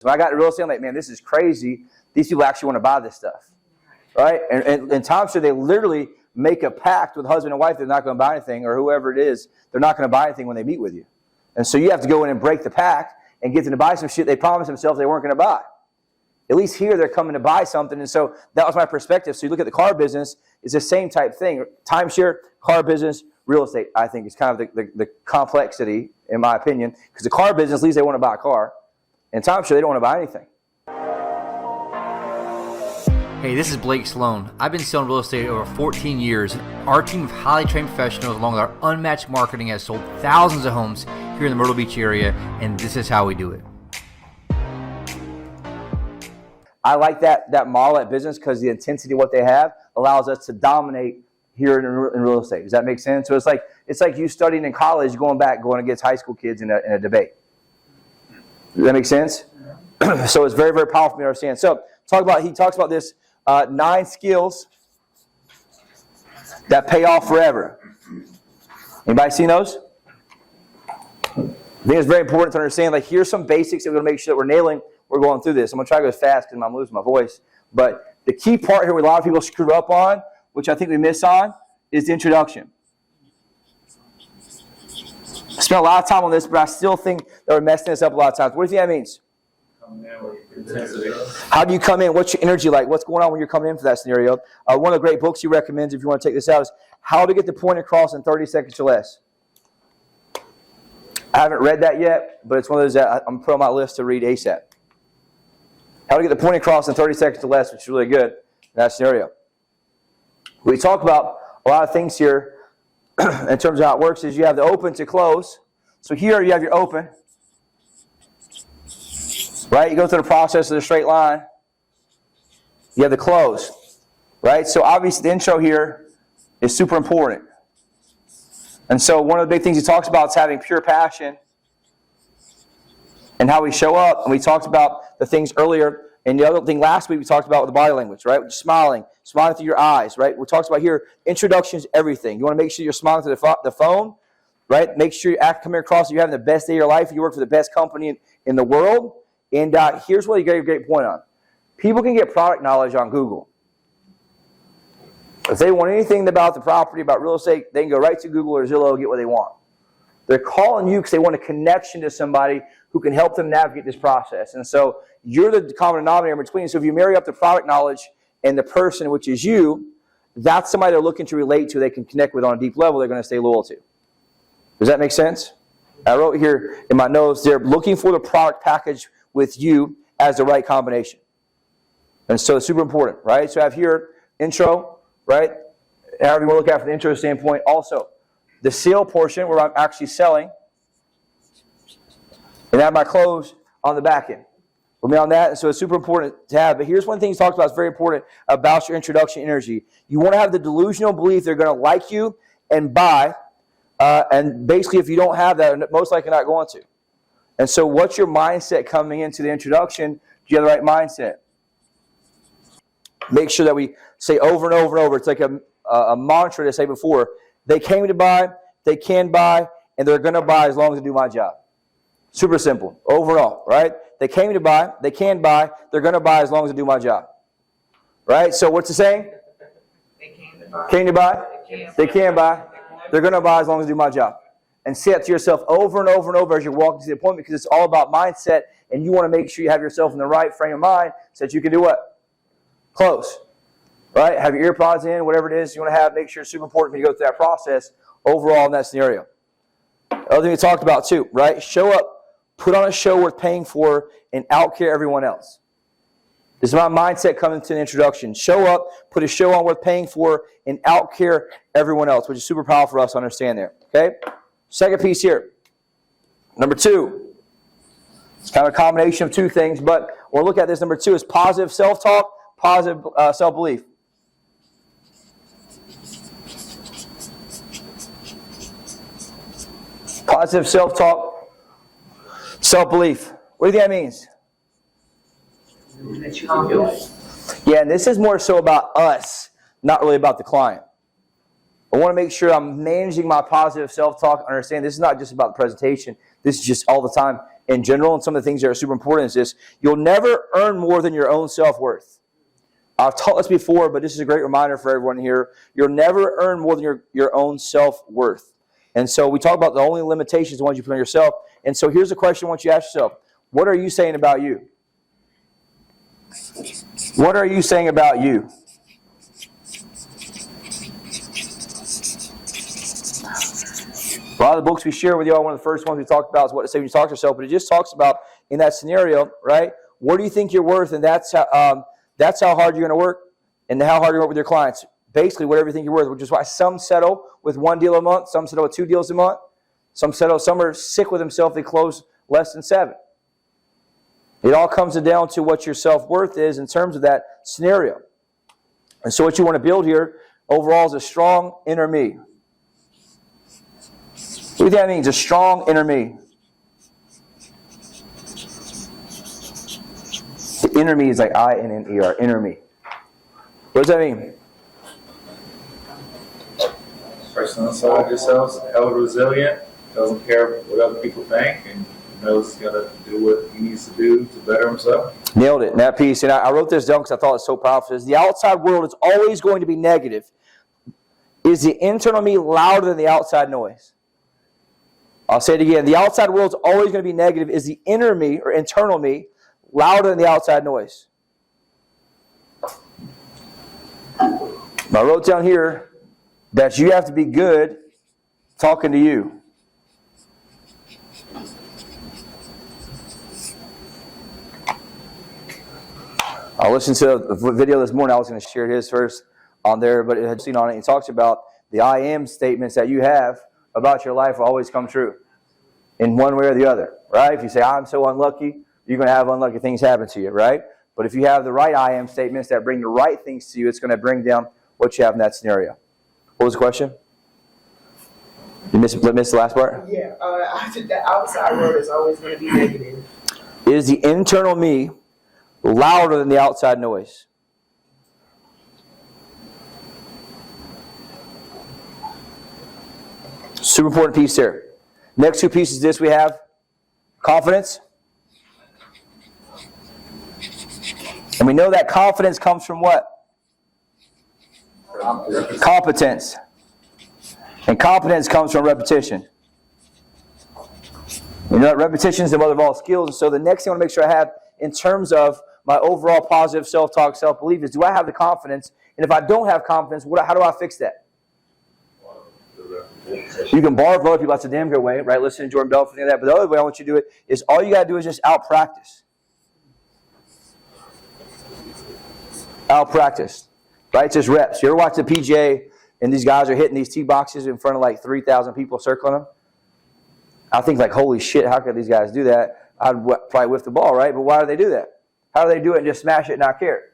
When I got into real estate, I'm like, man, this is crazy. These people actually want to buy this stuff, right? And timeshare, they literally make a pact with husband and wife. They're not going to buy anything, or whoever it is, they're not going to buy anything when they meet with you. And so you have to go in and break the pact and get them to buy some shit they promised themselves they weren't going to buy. At least here, they're coming to buy something. And so that was my perspective. So you look at the car business, it's the same type thing. Timeshare, car business, real estate, I think, is kind of the complexity, in my opinion. Because the car business, at least they want to buy a car. And timeshare, they don't want to buy anything. Hey, this is Blake Sloan. I've been selling real estate over 14 years. Our team of highly trained professionals, along with our unmatched marketing, has sold thousands of homes here in the Myrtle Beach area, and this is how we do it. I like that model, that business, because the intensity of what they have allows us to dominate here in real estate. Does that make sense? So it's like you studying in college, going against high school kids in a debate. Does that make sense? So it's very, very powerful for me to understand. So he talks about this 9 skills that pay off forever. Anybody seen those? I think it's very important to understand, like, here's some basics that we're going to make sure that we're nailing. We're going through this. I'm going to try to go fast because I'm losing my voice. But the key part here, where a lot of people screw up on, which I think we miss on, is the introduction. I spent a lot of time on this, but I still think that we're messing this up a lot of times. What do you think that means? How do you come in? What's your energy like? What's going on when you're coming in for that scenario? One of the great books he recommends, if you want to take this out, is How to Get the Point Across in 30 Seconds or Less. I haven't read that yet, but it's one of those that I'm putting on my list to read ASAP. How to Get the Point Across in 30 Seconds or Less, which is really good in that scenario. We talk about a lot of things here in terms of how it works. Is you have the open to close. So here you have your open. Right? You go through the process of the straight line. You have the close. Right? So obviously the intro here is super important. And so one of the big things he talks about is having pure passion and how we show up. And we talked about the things earlier. And the other thing last week we talked about with the body language, right? Smiling through your eyes, right? We talked about here, introduction is everything. You want to make sure you're smiling through the phone, right? Make sure you're coming across that you're having the best day of your life. You work for the best company in the world. And here's what he gave a great point on. People can get product knowledge on Google. If they want anything about the property, about real estate, they can go right to Google or Zillow and get what they want. They're calling you because they want a connection to somebody who can help them navigate this process. And so you're the common denominator in between. So if you marry up the product knowledge and the person, which is you, that's somebody they're looking to relate to, they can connect with on a deep level, they're going to stay loyal to. Does that make sense? I wrote here in my notes, they're looking for the product package with you as the right combination. And so it's super important, right? So I have here intro, right? However you want to look at it from the intro standpoint. Also, the sale portion where I'm actually selling, and I have my close on the back end. We'll be on that, and so it's super important to have. But here's one thing he talks about that's very important about your introduction energy. You want to have the delusional belief they're going to like you and buy, and basically if you don't have that, most likely not going to. And so what's your mindset coming into the introduction? Do you have the right mindset? Make sure that we say over and over and over. It's like a mantra to say before. They came to buy, they can buy, and they're going to buy as long as they do my job. Super simple. Overall, right? They came to buy, they can buy, they're going to buy as long as they do my job. Right? So what's the saying? They came to buy, they can buy, they're going to buy as long as they do my job. And say it to yourself over and over and over as you're walking to the appointment, because it's all about mindset, and you want to make sure you have yourself in the right frame of mind so that you can do what? Close. Right? Have your ear pods in, whatever it is you want to have. Make sure it's super important when you go through that process overall in that scenario. Other thing we talked about too, right? Show up, put on a show worth paying for, and outcare everyone else. This is my mindset coming to the introduction. Show up, put a show on worth paying for, and outcare everyone else, which is super powerful for us to understand there. Okay? Second piece here. Number 2. It's kind of a combination of 2 things, but we'll look at this. Number 2 is positive self-talk, positive self-belief. Positive self-talk, self-belief. What do you think that means? Yeah, and this is more so about us, not really about the client. I want to make sure I'm managing my positive self-talk. Understand this is not just about the presentation. This is just all the time in general, and some of the things that are super important is this: you'll never earn more than your own self-worth. I've taught this before, but this is a great reminder for everyone here. You'll never earn more than your own self-worth. And so we talk about the only limitations, the ones you put on yourself. And so here's a question I want you to ask yourself. What are you saying about you? What are you saying about you? A lot of the books we share with y'all, one of the first ones we talked about is what to say when you talk to yourself, but it just talks about in that scenario, right? What do you think you're worth? And that's how hard you're going to work and how hard you work with your clients. Basically, whatever you think you're worth, which is why some settle with 1 deal a month, some settle with 2 deals a month, some are sick with themselves, they close less than 7. It all comes down to what your self-worth is in terms of that scenario. And so what you want to build here overall is a strong inner me. What do you think that means? A strong inner me. The inner me is like I-N-N-E-R, inner me. What does that mean? Person inside yourself is held resilient, doesn't care what other people think, and knows he's got to do what he needs to do to better himself. Nailed it in that piece. And I wrote this down because I thought it was so powerful. The outside world is always going to be negative. Is the internal me louder than the outside noise? I'll say it again. The outside world is always going to be negative. Is the inner me or internal me louder than the outside noise? I wrote down here that you have to be good talking to you. I listened to a video this morning. I was going to share his first on there, but it had seen on it. He talks about the I am statements that you have about your life will always come true in one way or the other, right? If you say, I'm so unlucky, you're going to have unlucky things happen to you, right? But if you have the right I am statements that bring the right things to you, it's going to bring down what you have in that scenario. What was the question? You missed the last part? Yeah, I said the outside world is always going to be negative. Is the internal me louder than the outside noise? Super important piece there. Next 2 pieces of this we have confidence. And we know that confidence comes from what? Competence. And competence comes from repetition. You know that repetition is the mother of all skills. And so the next thing I want to make sure I have in terms of my overall positive self-talk, self-belief is, do I have the confidence? And if I don't have confidence, how do I fix that? You can borrow from other people. That's a damn good way, right? Listen to Jordan Belfort and that. But the other way I want you to do it is all you got to do is just out-practice. Out-practice. Right? It's just reps. You ever watch the PGA and these guys are hitting these tee boxes in front of like 3,000 people circling them? I think like, holy shit, how could these guys do that? I'd probably whiff the ball, right? But why do they do that? How do they do it and just smash it and not care?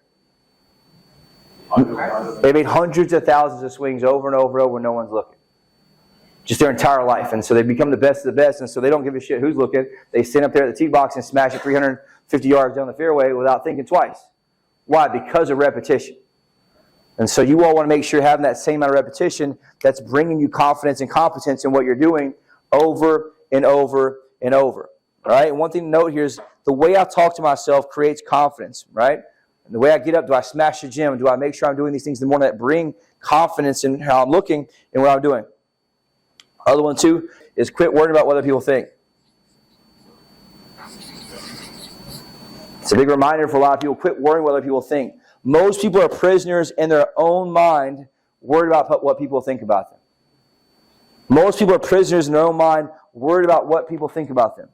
They made hundreds of thousands of swings over and over and over when no one's looking. Just their entire life. And so they become the best of the best, and so they don't give a shit who's looking. They stand up there at the tee box and smash it 350 yards down the fairway without thinking twice. Why? Because of repetition. And so you all want to make sure you're having that same amount of repetition that's bringing you confidence and competence in what you're doing over and over and over. All right? And one thing to note here is the way I talk to myself creates confidence, right? And the way I get up, do I smash the gym? Do I make sure I'm doing these things in the morning that bring confidence in how I'm looking and what I'm doing? Other one, too, is quit worrying about what other people think. It's a big reminder for a lot of people. Quit worrying what other people think. Most people are prisoners in their own mind, worried about what people think about them. Most people are prisoners in their own mind, worried about what people think about them.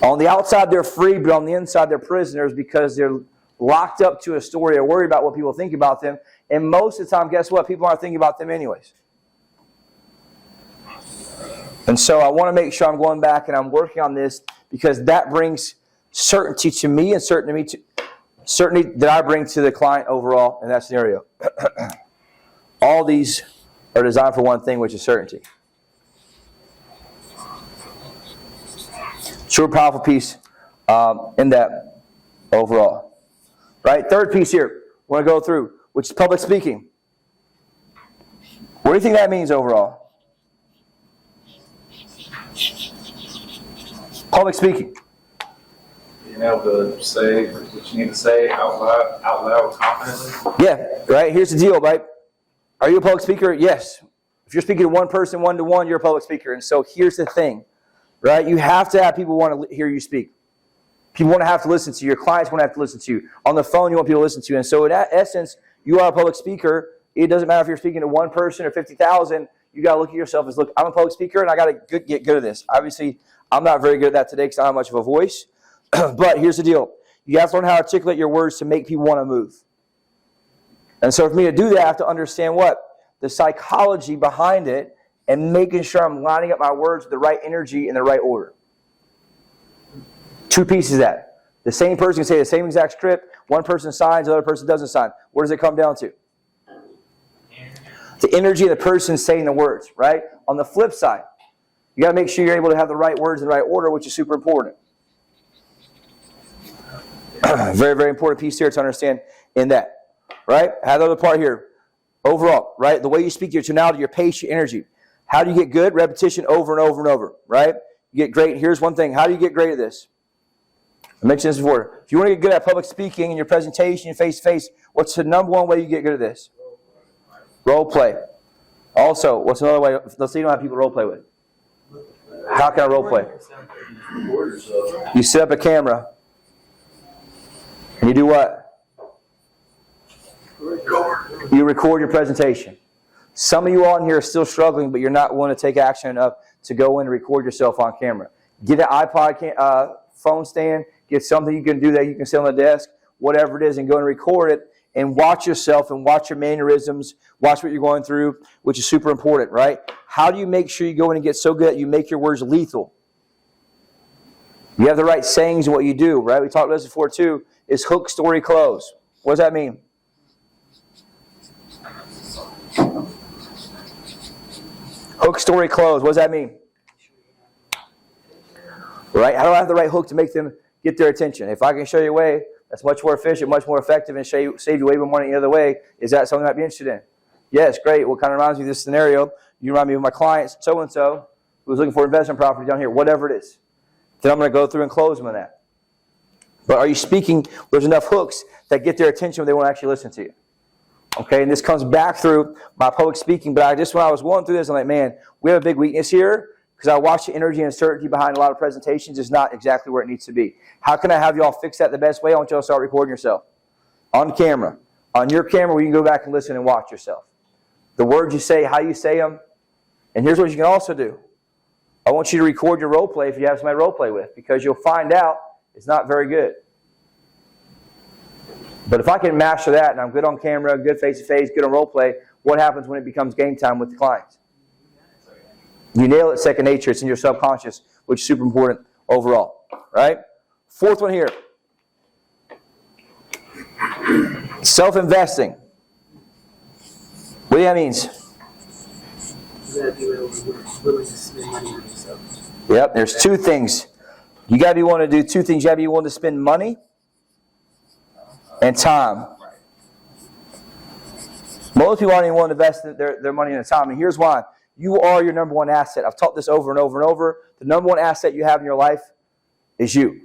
On the outside, they're free, but on the inside, they're prisoners because they're locked up to a story or worried about what people think about them. And most of the time, guess what? People aren't thinking about them anyways. And so I want to make sure I'm going back and I'm working on this because that brings certainty to me and certainty that I bring to the client overall in that scenario. All these are designed for one thing, which is certainty. Super powerful piece in that overall. Right? Third piece here, I want to go through, which is public speaking. What do you think that means overall? Public speaking. Being able to say what you need to say out loud confidently. Yeah, right? Here's the deal, right? Are you a public speaker? Yes. If you're speaking to one person, one-to-one, you're a public speaker. And so here's the thing, right? You have to have people want to hear you speak. People want to have to listen to you. Your clients want to have to listen to you. On the phone, you want people to listen to you. And so in that essence, you are a public speaker. It doesn't matter if you're speaking to one person or 50,000. You got to look at yourself as, look, I'm a public speaker, and I got to get good at this. Obviously, I'm not very good at that today because I don't have much of a voice. But here's the deal. You have to learn how to articulate your words to make people want to move. And so for me to do that, I have to understand what? The psychology behind it and making sure I'm lining up my words with the right energy in the right order. Two pieces of that. The same person can say the same exact script. One person signs, the other person doesn't sign. What does it come down to? The energy of the person saying the words, right? On the flip side, you got to make sure you're able to have the right words in the right order, which is super important. Very, very important piece here to understand in that. Right? Have the other part here. Overall, right? The way you speak, your tonality, your pace, your energy. How do you get good? Repetition over and over and over, right? You get great. Here's one thing. How do you get great at this? I mentioned this before. If you want to get good at public speaking and your presentation face-to-face, what's the number one way you get good at this? Role play. Also, what's another way? Let's say you don't have people to role play with. How can I role play? You set up a camera and you do what? You record your presentation. Some of you all in here are still struggling, but you're not willing to take action enough to go in and record yourself on camera. Get an iPod phone stand. Get something you can do that you can sit on the desk, whatever it is, and go and record it and watch yourself and watch your mannerisms, watch what you're going through, which is super important, right? How do you make sure you go in and get so good that you make your words lethal? You have the right sayings in what you do, right? We talked about this before too, is hook, story, close. What does that mean? Hook, story, close. What does that mean? Right? How do I have the right hook to make them get their attention? If I can show you a way that's much more efficient, much more effective, and save you way more money the other way, is that something I'd be interested in? Yes, great. What kind of reminds me of this scenario? You remind me of my client, so-and-so, who was looking for investment property down here, whatever it is. Then I'm going to go through and close them on that. But are you speaking, there's enough hooks that get their attention when they want to actually listen to you? Okay, and this comes back through my public speaking, but when I was going through this, I'm like, man, we have a big weakness here, because I watch the energy and uncertainty behind a lot of presentations is not exactly where it needs to be. How can I have you all fix that the best way? I want you all to start recording yourself. On camera. On your camera where you can go back and listen and watch yourself. The words you say, how you say them. And here's what you can also do. I want you to record your role play if you have somebody to role play with, because you'll find out it's not very good. But if I can master that and I'm good on camera, good face-to-face, good on role play, what happens when it becomes game time with the clients? You nail it second nature. It's in your subconscious, which is super important overall. Right? Fourth one here. Self-investing. What do that means? You gotta be willing to spend money on yourself. Yep, there's two things. You got to be willing to do two things. You got to be willing to spend money and time. Most people aren't even willing to invest their money and time. And here's why. You are your number one asset. I've taught this over and over and over. The number one asset you have in your life is you.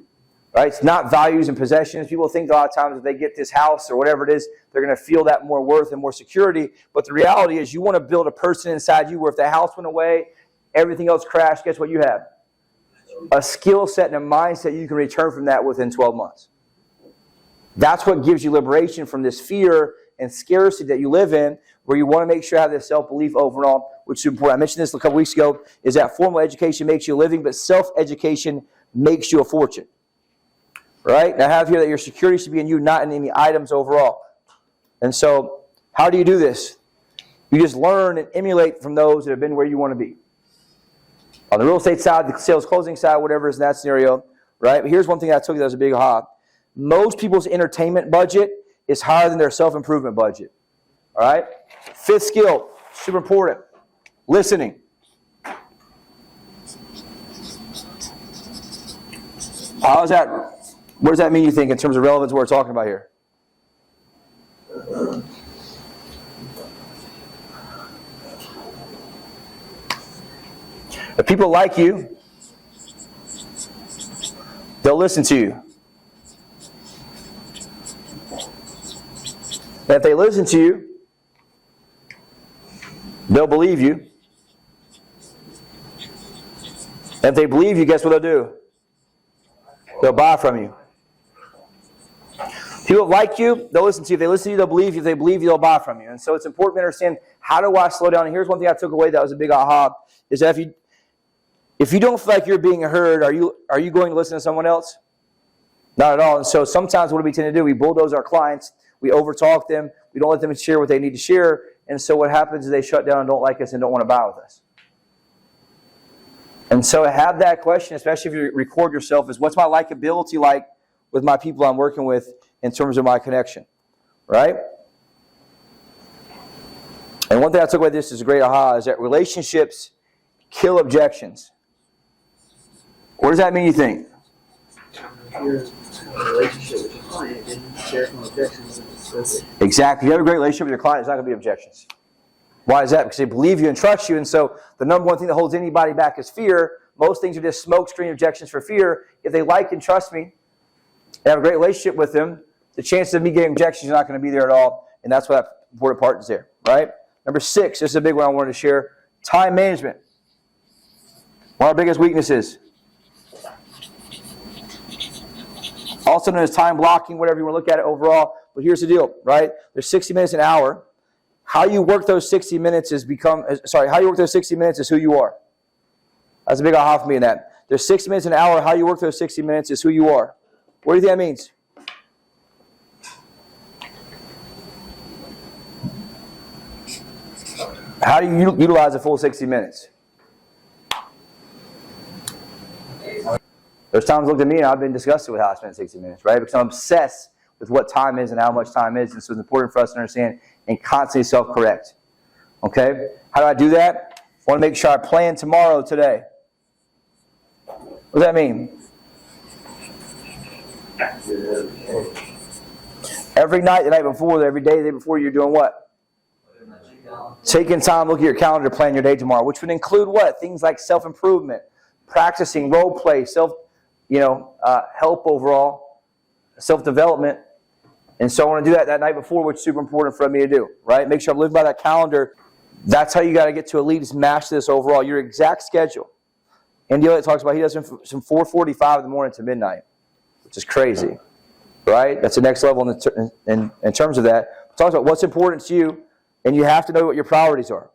Right? It's not values and possessions. People think a lot of times if they get this house or whatever it is, they're going to feel that more worth and more security. But the reality is you want to build a person inside you where if the house went away, everything else crashed, guess what you have? A skill set and a mindset you can return from that within 12 months. That's what gives you liberation from this fear and scarcity that you live in, where you want to make sure you have this self-belief overall, which is important. I mentioned this a couple weeks ago, is that formal education makes you a living, but self-education makes you a fortune. Right? Now I have here that your security should be in you, not in any items overall. And so, how do you do this? You just learn and emulate from those that have been where you want to be. On the real estate side, the sales closing side, whatever is in that scenario, right? But here's one thing I took that was a big aha. Most people's entertainment budget is higher than their self-improvement budget. All right? Fifth skill, super important. Listening. How is that? What does that mean, you think, in terms of relevance to what we're talking about here? If people like you, they'll listen to you. And if they listen to you, they'll believe you. And if they believe you, guess what they'll do? They'll buy from you. People like you, they'll listen to you. If they listen to you, they'll believe you. If they believe you, they'll buy from you. And so it's important to understand, how do I slow down? And here's one thing I took away that was a big aha, is that if you don't feel like you're being heard, are you going to listen to someone else? Not at all. And so sometimes what do we tend to do? We bulldoze our clients. We overtalk them. We don't let them share what they need to share. And so what happens is they shut down and don't like us and don't want to buy with us. And so have that question, especially if you record yourself, is what's my likability like with my people I'm working with in terms of my connection, right? And one thing I took away this is a great aha, is that relationships kill objections. What does that mean, you think? If you're in a relationship with your client, then there's no objections. Exactly. If you have a great relationship with your client, there's not going to be objections. Why is that? Because they believe you and trust you. And so the number one thing that holds anybody back is fear. Most things are just smoke screen objections for fear. If they like and trust me and have a great relationship with them, the chances of me getting objections are not going to be there at all. And that's what that important part is there, right? Number 6, this is a big one I wanted to share. Time management. One of our biggest weaknesses. Also known as time blocking, whatever you want to look at it overall. But here's the deal, right? There's 60 minutes an hour. How you work those 60 minutes is how you work those 60 minutes is who you are. That's a big aha for me in that. There's 60 minutes an hour. How you work those 60 minutes is who you are. What do you think that means? How do you utilize a full 60 minutes? There's times looked at me and I've been disgusted with how I spent 60 minutes, right? Because I'm obsessed with what time is and how much time is. And so it's important for us to understand and constantly self-correct. Okay? How do I do that? I want to make sure I plan tomorrow today. What does that mean? Every night, the night before, every day, the day before, you're doing what? Taking time, look at your calendar, plan your day tomorrow, which would include what? Things like self-improvement, practicing role play, help overall, self-development. And so I want to do that night before, which is super important for me to do, right? Make sure I'm living by that calendar. That's how you got to get to elite, is master this overall, your exact schedule. Andy Elliott talks about he does from 4:45 in the morning to midnight, which is crazy, right? That's the next level in terms of that. He talks about what's important to you, and you have to know what your priorities are.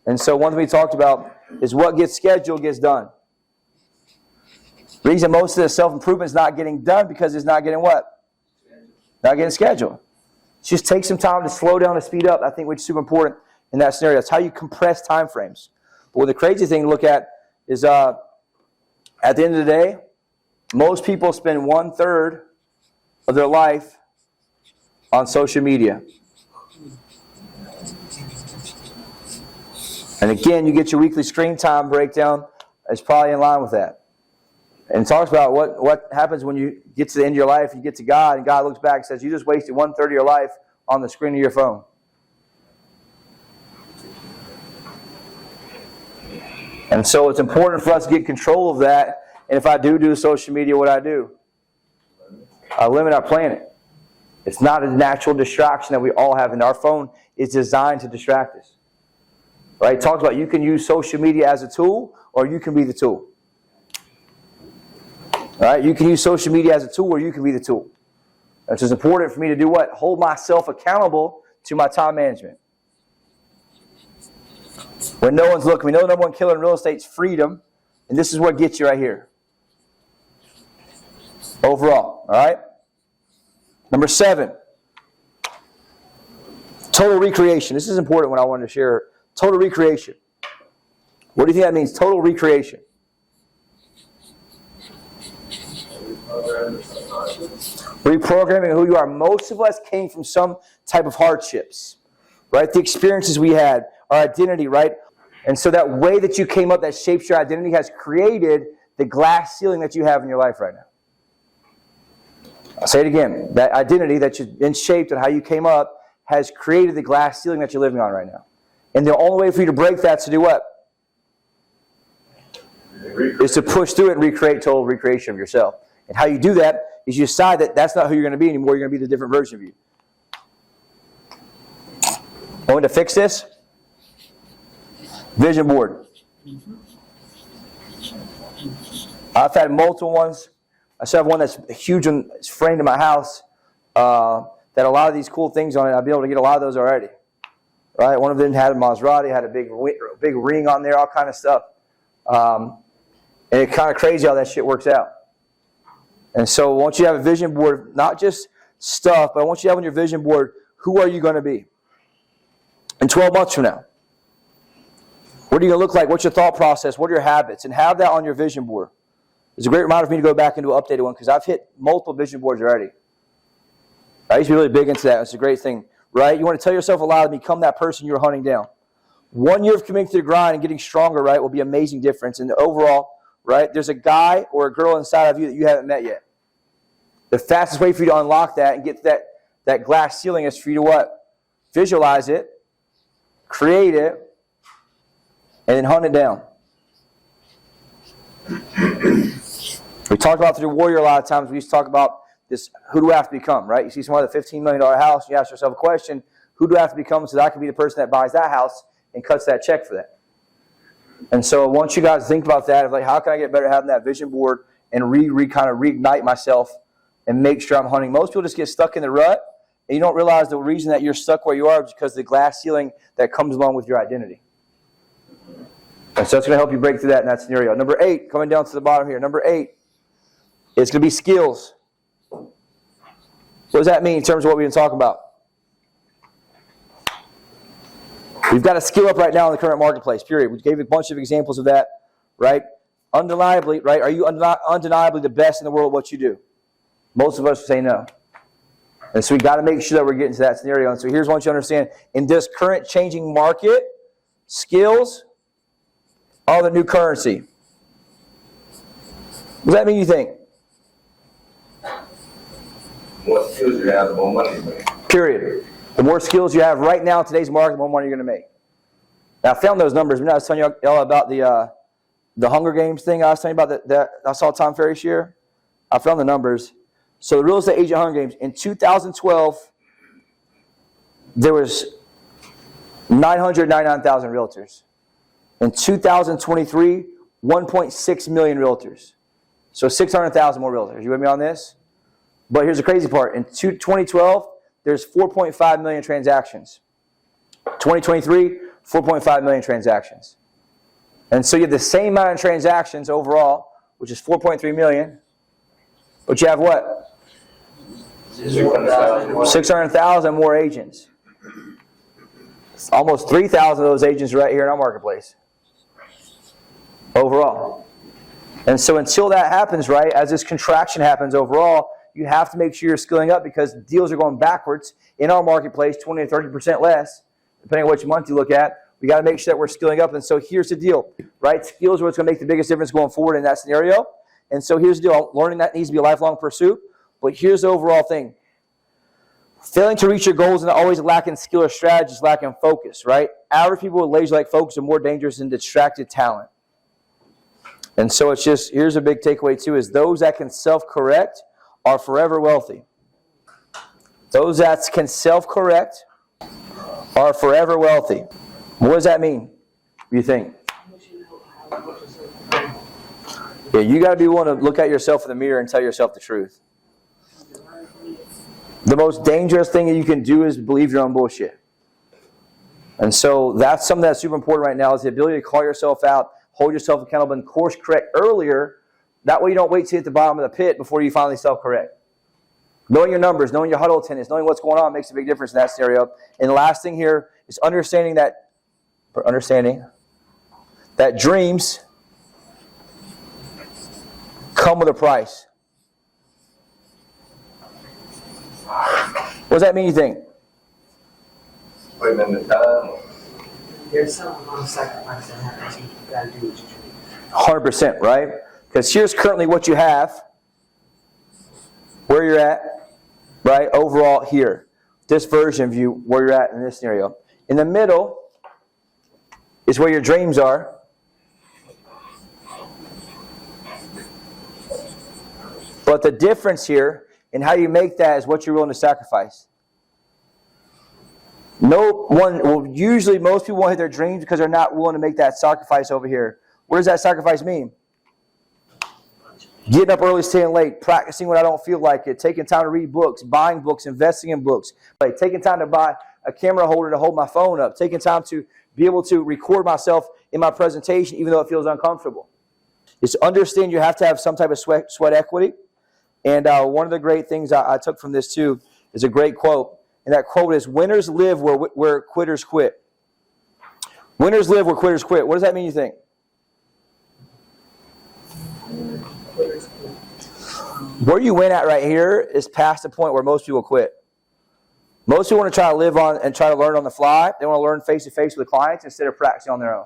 And so one thing we talked about is what gets scheduled gets done. The reason most of the self-improvement is not getting done because it's not getting what? Not getting scheduled. Just take some time to slow down and speed up, I think, which is super important in that scenario. That's how you compress time frames. But the crazy thing to look at is at the end of the day, most people spend 1/3 of their life on social media. And again, you get your weekly screen time breakdown. It's probably in line with that. And it talks about what happens when you get to the end of your life, you get to God, and God looks back and says, you just wasted 1/3 of your life on the screen of your phone. And so it's important for us to get control of that. And if I do social media, what I do? I limit, I plan it. It's not a natural distraction that we all have, and our phone is designed to distract us. Right? It talks about you can use social media as a tool, or you can be the tool. All right? You can use social media as a tool, or you can be the tool. It's just important for me to do what? Hold myself accountable to my time management. When no one's looking, we know the number one killer in real estate is freedom, and this is what gets you right here. Overall, all right? Number 7, total recreation. This is important when I wanted to share. Total recreation. What do you think that means, total recreation? Reprogramming who you are. Most of us came from some type of hardships, right? The experiences we had, our identity, right? And so that way that you came up that shapes your identity has created the glass ceiling that you have in your life right now. I'll say it again. That identity that you've been shaped and how you came up has created the glass ceiling that you're living on right now. And the only way for you to break that is to do what? Is to push through it and recreate total recreation of yourself. And how you do that is you decide that that's not who you're going to be anymore. You're going to be the different version of you. I want to fix this. Vision board. I've had multiple ones. I still have one that's huge and it's framed in my house that a lot of these cool things on it. I'll be able to get a lot of those already. Right? One of them had a Maserati, had a big ring on there, all kind of stuff. And it's kind of crazy how that shit works out. And so I want you to have a vision board, not just stuff, but I want you to have on your vision board, who are you going to be in 12 months from now? What are you going to look like? What's your thought process? What are your habits? And have that on your vision board. It's a great reminder for me to go back and do an updated one because I've hit multiple vision boards already. I used to be really big into that. It's a great thing, right? You want to tell yourself aloud to become that person you're hunting down. 1 year of committing to the grind and getting stronger, right, will be an amazing difference. And overall, right, there's a guy or a girl inside of you that you haven't met yet. The fastest way for you to unlock that and get that glass ceiling is for you to what? Visualize it, create it, and then hunt it down. We talk about through Warrior a lot of times. We used to talk about this, who do I have to become, right? You see someone with a $15 million house, you ask yourself a question, who do I have to become so that I can be the person that buys that house and cuts that check for that? And so I want you guys to think about that, of like, how can I get better at having that vision board and kind of reignite myself and make sure I'm hunting. Most people just get stuck in the rut, and you don't realize the reason that you're stuck where you are is because of the glass ceiling that comes along with your identity. And so it's going to help you break through that in that scenario. Number 8, coming down to the bottom here. Number 8 is going to be skills. What does that mean in terms of what we've been talking about? We've got a skill up right now in the current marketplace, period. We gave a bunch of examples of that, right? Undeniably, right? Are you undeniably the best in the world at what you do? Most of us say no. And so we got to make sure that we're getting to that scenario. And so here's what you understand. In this current changing market, skills are the new currency. What does that mean, you think? More skills you have, the more money you make. Period. The more skills you have right now in today's market, the more money you're going to make. Now, I found those numbers. I was telling y'all about the Hunger Games thing. I was telling you about that I saw Tom Ferry's year. I found the numbers. So the real estate agent Hunger Games, in 2012, there was 999,000 realtors. In 2023, 1.6 million realtors. So 600,000 more realtors. You with me on this? But here's the crazy part. In 2012, there's 4.5 million transactions. 2023, 4.5 million transactions. And so you have the same amount of transactions overall, which is 4.3 million. But you have what? 600,000 more agents. Almost 3,000 of those agents are right here in our marketplace. Overall. And so until that happens, right, as this contraction happens overall, you have to make sure you're skilling up because deals are going backwards in our marketplace, 20 to 30% less, depending on which month you look at. We got to make sure that we're skilling up. And so here's the deal, right? Skills are what's going to make the biggest difference going forward in that scenario. And so here's the deal. Learning that needs to be a lifelong pursuit. But here's the overall thing. Failing to reach your goals and always lacking skill or strategy is lacking focus, right? Average people with laser-like focus are more dangerous than distracted talent. And so it's just, here's a big takeaway too, is those that can self-correct are forever wealthy. Those that can self-correct are forever wealthy. What does that mean, you think? Yeah, you got to be willing to look at yourself in the mirror and tell yourself the truth. The most dangerous thing that you can do is believe your own bullshit. And so that's something that's super important right now, is the ability to call yourself out, hold yourself accountable, and course correct earlier. That way you don't wait to hit the bottom of the pit before you finally self-correct. Knowing your numbers, knowing your huddle attendance, knowing what's going on makes a big difference in that scenario. And the last thing here is understanding that dreams come with a price. What does that mean, you think? Putting in the time. There's some amount of sacrifice that happens. You got to do what you do. 100%, right? Because here's currently what you have, where you're at, right? Overall here. This version of you, where you're at in this scenario. In the middle is where your dreams are. But the difference here in how you make that is what you're willing to sacrifice. Usually most people won't hit their dreams because they're not willing to make that sacrifice over here. What does that sacrifice mean? Getting up early, staying late, practicing when I don't feel like it, taking time to read books, buying books, investing in books, taking time to buy a camera holder to hold my phone up, taking time to be able to record myself in my presentation even though it feels uncomfortable. It's understand you have to have some type of sweat equity. And one of the great things I took from this too is a great quote. And that quote is, winners live where quitters quit. Winners live where quitters quit. What does that mean, you think? Where you win at right here is past the point where most people quit. Most people want to try to live on and try to learn on the fly. They want to learn face-to-face with clients instead of practicing on their own.